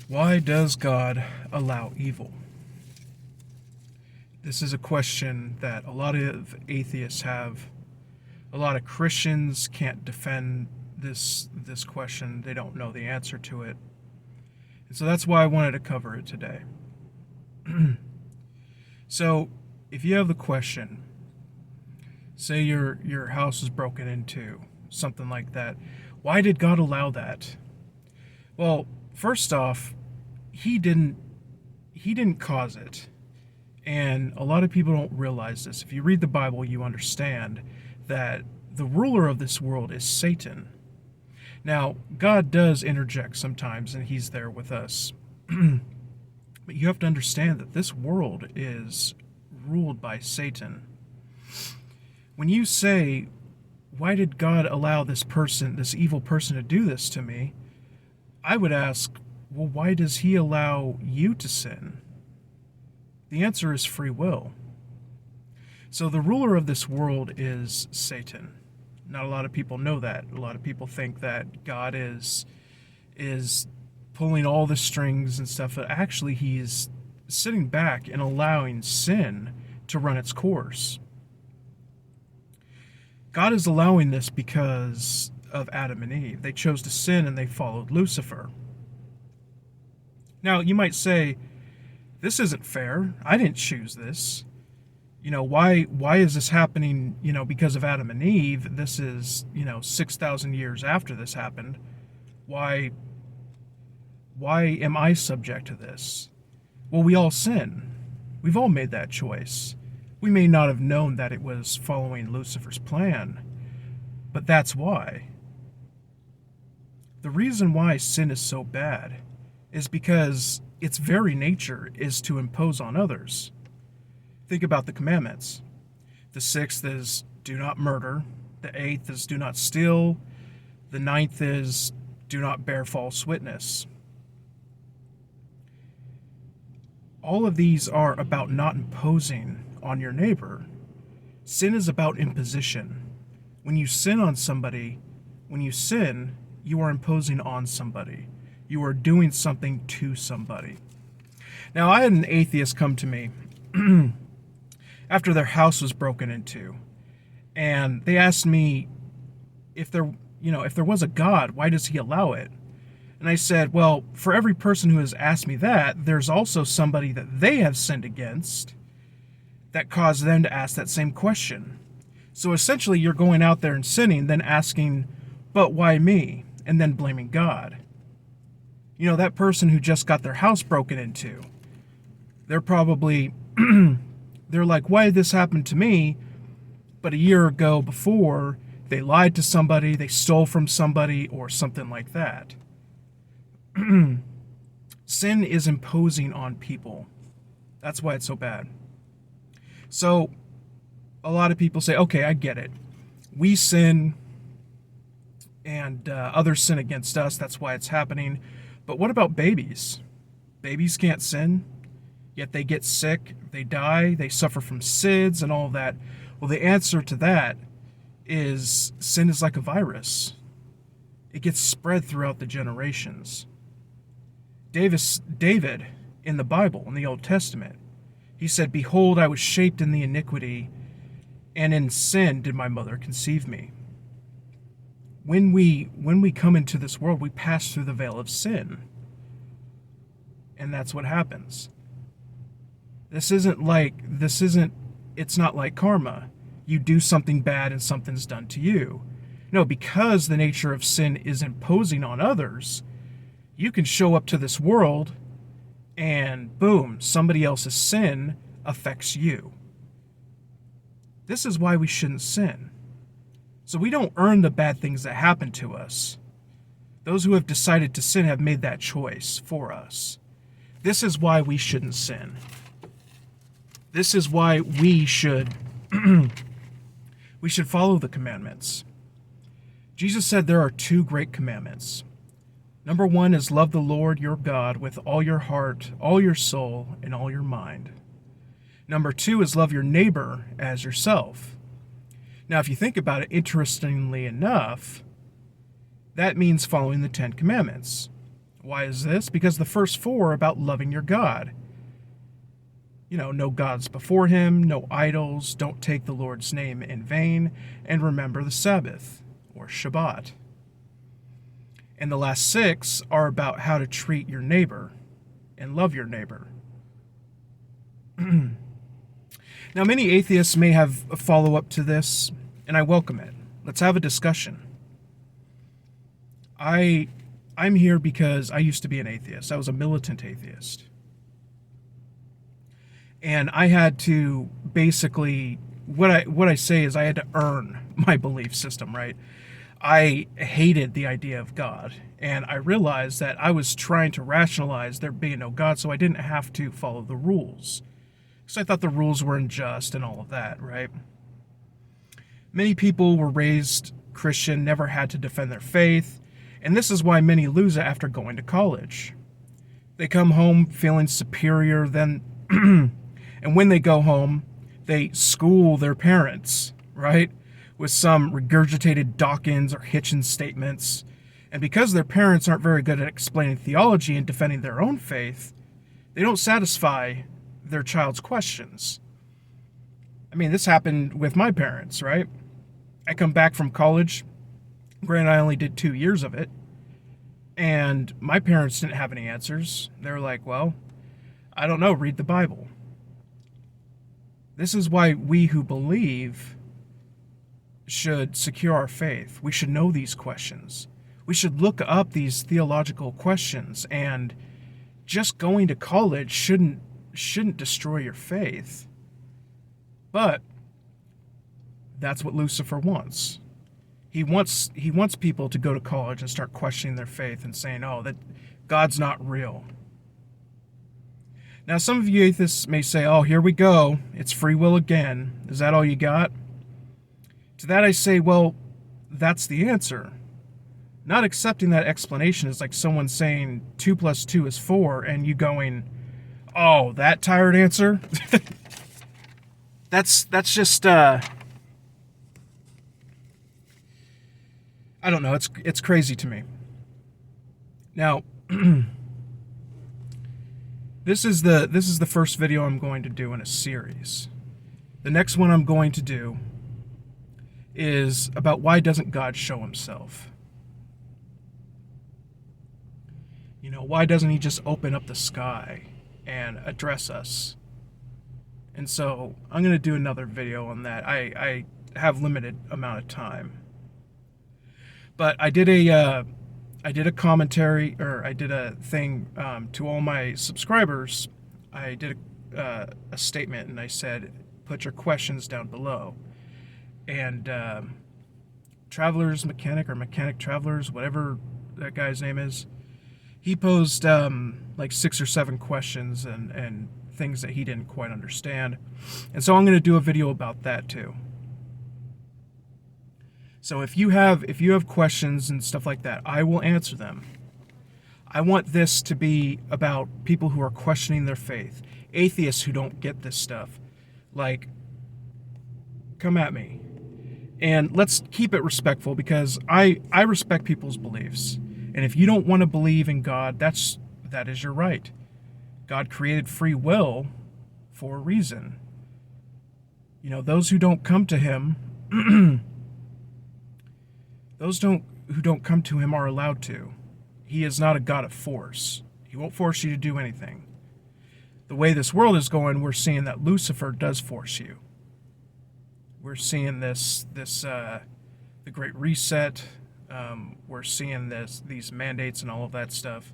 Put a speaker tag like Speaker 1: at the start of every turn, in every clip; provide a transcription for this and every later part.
Speaker 1: Why does God allow evil? This is a question that a lot of atheists have. A lot of Christians can't defend this question. They don't know the answer to it. And so that's why I wanted to cover it today. So, if you have the question, say your house is broken into, something like that. Why did God allow that? Well, first off, he didn't cause it. And a lot of people don't realize this. If you read the Bible, you understand that the ruler of this world is Satan. Now, God does interject sometimes, and he's there with us. But you have to understand that this world is ruled by Satan. When you say, why did God allow this evil person to do this to me? I would ask, well, why does he allow you to sin? The answer is free will. So the ruler of this world is Satan. Not a lot of people know that. A lot of people think that God is pulling all the strings and stuff, but actually he's sitting back and allowing sin to run its course. God is allowing this because of Adam and Eve. They chose to sin and they followed Lucifer. Now, you might say, this isn't fair. I didn't choose this. Why is this happening, because of Adam and Eve? This is, 6,000 years after this happened. Why am I subject to this? Well, we all sin. We've all made that choice. We may not have known that it was following Lucifer's plan, but that's why. The reason why sin is so bad is because its very nature is to impose on others. Think about the commandments. The 6th is do not murder. The 8th is do not steal. The 9th is do not bear false witness. All of these are about not imposing on your neighbor. Sin is about imposition. When you sin, you are imposing on somebody. You are doing something to somebody. Now, I had an atheist come to me after their house was broken into, and they asked me if there was a God, why does he allow it? And I said, well, for every person who has asked me that, there's also somebody that they have sinned against that caused them to ask that same question. So essentially, you're going out there and sinning, then asking, but why me? And then blaming God. That person who just got their house broken into, they're probably, they're like, why did this happen to me? But a year ago before, they lied to somebody, they stole from somebody, or something like that. Sin is imposing on people. That's why it's so bad. So, a lot of people say, okay, I get it. We sin, and others sin against us. That's why it's happening. But what about babies? Babies can't sin, yet they get sick, they die, they suffer from SIDS and all of that. Well, the answer to that is sin is like a virus. It gets spread throughout the generations. David, in the Bible, in the Old Testament, he said, behold, I was shaped in the iniquity, and in sin did my mother conceive me. When we come into this world, we pass through the veil of sin. And that's what happens. It's not like karma. You do something bad and something's done to you. No, because the nature of sin is imposing on others, you can show up to this world and boom, somebody else's sin affects you. This is why we shouldn't sin. So we don't earn the bad things that happen to us. Those who have decided to sin have made that choice for us. This is why we shouldn't sin. This is why we should follow the commandments. Jesus said there are 2 great commandments. Number 1 is love the Lord your God with all your heart, all your soul, and all your mind. Number 2 is love your neighbor as yourself. Now, if you think about it, interestingly enough, that means following the 10 Commandments. Why is this? Because the first four are about loving your God. No gods before him, no idols, don't take the Lord's name in vain, and remember the Sabbath, or Shabbat. And the last six are about how to treat your neighbor and love your neighbor. Now, many atheists may have a follow-up to this, and I welcome it. Let's have a discussion. I'm here because I used to be an atheist. I was a militant atheist. And I had to basically, what I say is I had to earn my belief system, right? I hated the idea of God, and I realized that I was trying to rationalize there being no God, so I didn't have to follow the rules. So I thought the rules were unjust and all of that, right? Many people were raised Christian, never had to defend their faith, and this is why many lose it after going to college. They come home feeling superior, then, and when they go home, they school their parents, right? With some regurgitated Dawkins or Hitchens statements. And because their parents aren't very good at explaining theology and defending their own faith, they don't satisfy their child's questions. I mean, this happened with my parents, right? I come back from college. Granted, I only did 2 years of it. And my parents didn't have any answers. They were like, well, I don't know, read the Bible. This is why we who believe should secure our faith. We should know these questions. We should look up these theological questions, and just going to college shouldn't destroy your faith. But that's what Lucifer wants. He wants people to go to college and start questioning their faith and saying, "Oh, that God's not real." Now, some of you atheists may say, "Oh, here we go. It's free will again. Is that all you got?" To that I say, well, that's the answer. Not accepting that explanation is like someone saying 2 + 2 is 4, and you going, "Oh, that tired answer?" That's just I don't know. It's crazy to me. Now, this is the first video I'm going to do in a series. The next one I'm going to do is about why doesn't God show himself? Why doesn't he just open up the sky and address us? And so I'm going to do another video on that. I have limited amount of time. But I did a commentary, or I did a thing to all my subscribers. I did a statement, and I said, put your questions down below. And Traveler's Mechanic, or Mechanic Travelers, whatever that guy's name is, he posed like 6 or 7 questions and things that he didn't quite understand. And so I'm going to do a video about that too. So if you have questions and stuff like that, I will answer them. I want this to be about people who are questioning their faith, atheists who don't get this stuff. Like, come at me. And let's keep it respectful, because I respect people's beliefs. And if you don't want to believe in God, that is your right. God created free will for a reason. Those who don't come to him, who don't come to him are allowed to. He is not a God of force. He won't force you to do anything. The way this world is going, we're seeing that Lucifer does force you. We're seeing the Great Reset. We're seeing these mandates and all of that stuff.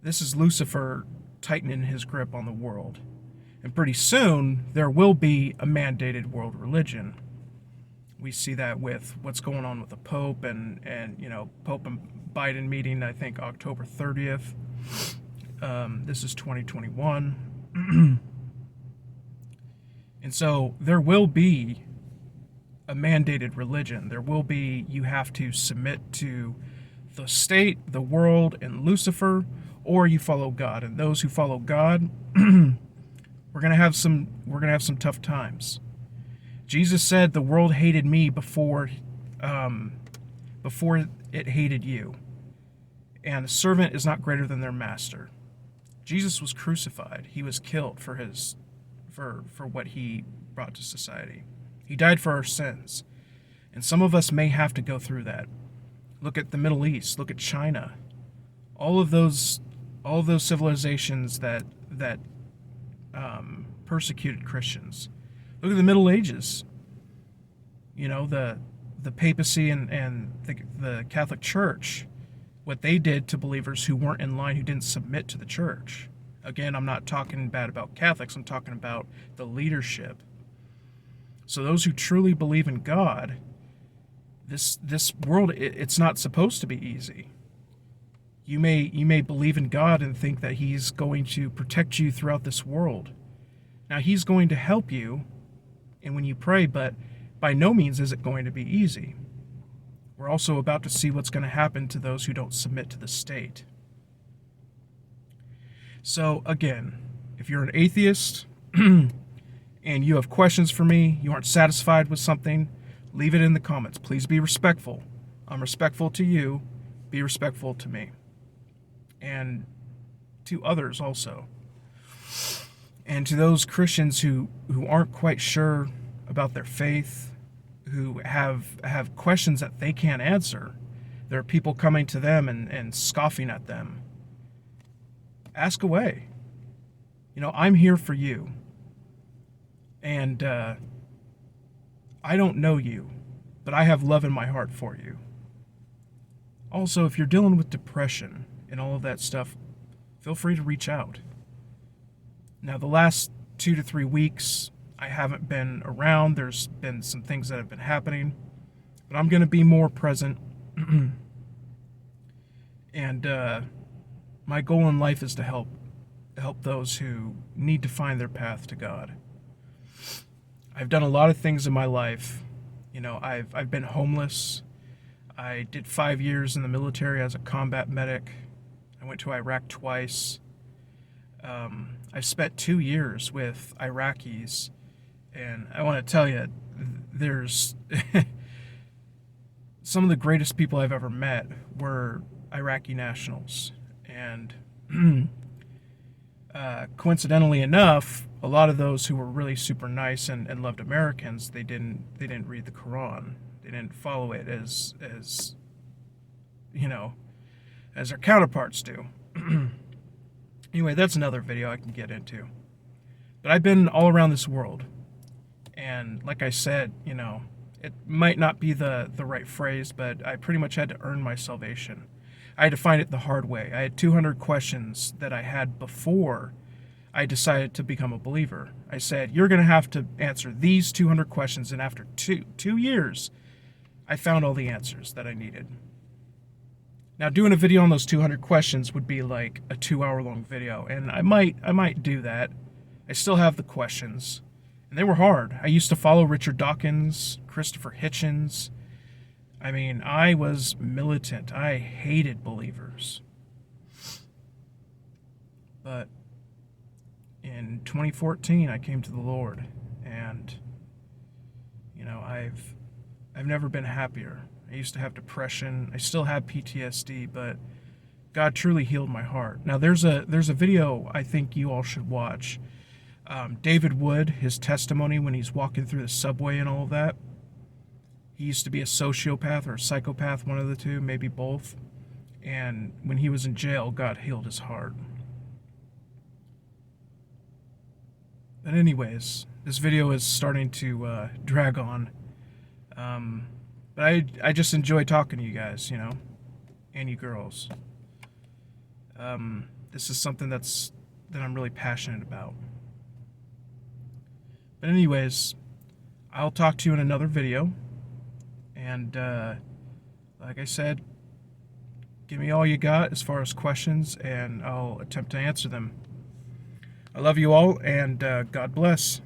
Speaker 1: This is Lucifer tightening his grip on the world. And pretty soon, there will be a mandated world religion. We see that with what's going on with the Pope and Pope and Biden meeting, I think October 30th. This is 2021. And so there will be a mandated religion. There will be, you have to submit to the state, the world, and Lucifer, or you follow God. And those who follow God, we're gonna have some tough times. Jesus said the world hated me before it hated you. and the servant is not greater than their master. Jesus was crucified. He was killed for what he brought to society. He died for our sins. And some of us may have to go through that. Look at the Middle East, look at China. All of those civilizations that persecuted Christians. Look at the Middle Ages. You know, the papacy and the Catholic Church, what they did to believers who weren't in line, who didn't submit to the church. Again, I'm not talking bad about Catholics, I'm talking about the leadership. So those who truly believe in God, this world, it's not supposed to be easy. You may believe in God and think that He's going to protect you throughout this world. Now, He's going to help you, and when you pray, but by no means is it going to be easy. We're also about to see what's going to happen to those who don't submit to the state. So again, if you're an atheist and you have questions for me, you aren't satisfied with something, leave it in the comments. Please be respectful. I'm respectful to you. Be respectful to me. And to others also. And to those Christians who aren't quite sure about their faith, who have questions that they can't answer, there are people coming to them and scoffing at them. Ask away. You know, I'm here for you. And I don't know you, but I have love in my heart for you. Also, if you're dealing with depression and all of that stuff, feel free to reach out. Now, the last 2 to 3 weeks, I haven't been around. There's been some things that have been happening, but I'm going to be more present. And my goal in life is to help those who need to find their path to God. I've done a lot of things in my life. You know, I've been homeless. I did 5 years in the military as a combat medic. I went to Iraq twice. I've spent 2 years with Iraqis. And I want to tell you, there's some of the greatest people I've ever met were Iraqi nationals. And coincidentally enough, a lot of those who were really super nice and loved Americans, they didn't read the Quran. They didn't follow it as you know, as their counterparts do. Anyway, that's another video I can get into. But I've been all around this world. And like I said, you know, it might not be the right phrase, but I pretty much had to earn my salvation. I had to find it the hard way. I had 200 questions that I had before I decided to become a believer. I said, you're going to have to answer these 200 questions, and after two years, I found all the answers that I needed. Now, doing a video on those 200 questions would be like a 2-hour-long video, and I might do that. I still have the questions, and they were hard. I used to follow Richard Dawkins, Christopher Hitchens. I mean, I was militant. I hated believers. But in 2014, I came to the Lord, and you know, I've never been happier. I used to have depression. I still have PTSD, but God truly healed my heart. Now, there's a video I think you all should watch. David Wood, his testimony when he's walking through the subway and all of that. He used to be a sociopath or a psychopath, one of the two, maybe both. And when he was in jail, God healed his heart. But anyways, this video is starting to drag on. But I just enjoy talking to you guys, you know, and you girls. This is something that I'm really passionate about. But anyways, I'll talk to you in another video. And like I said, give me all you got as far as questions, and I'll attempt to answer them. I love you all, and God bless.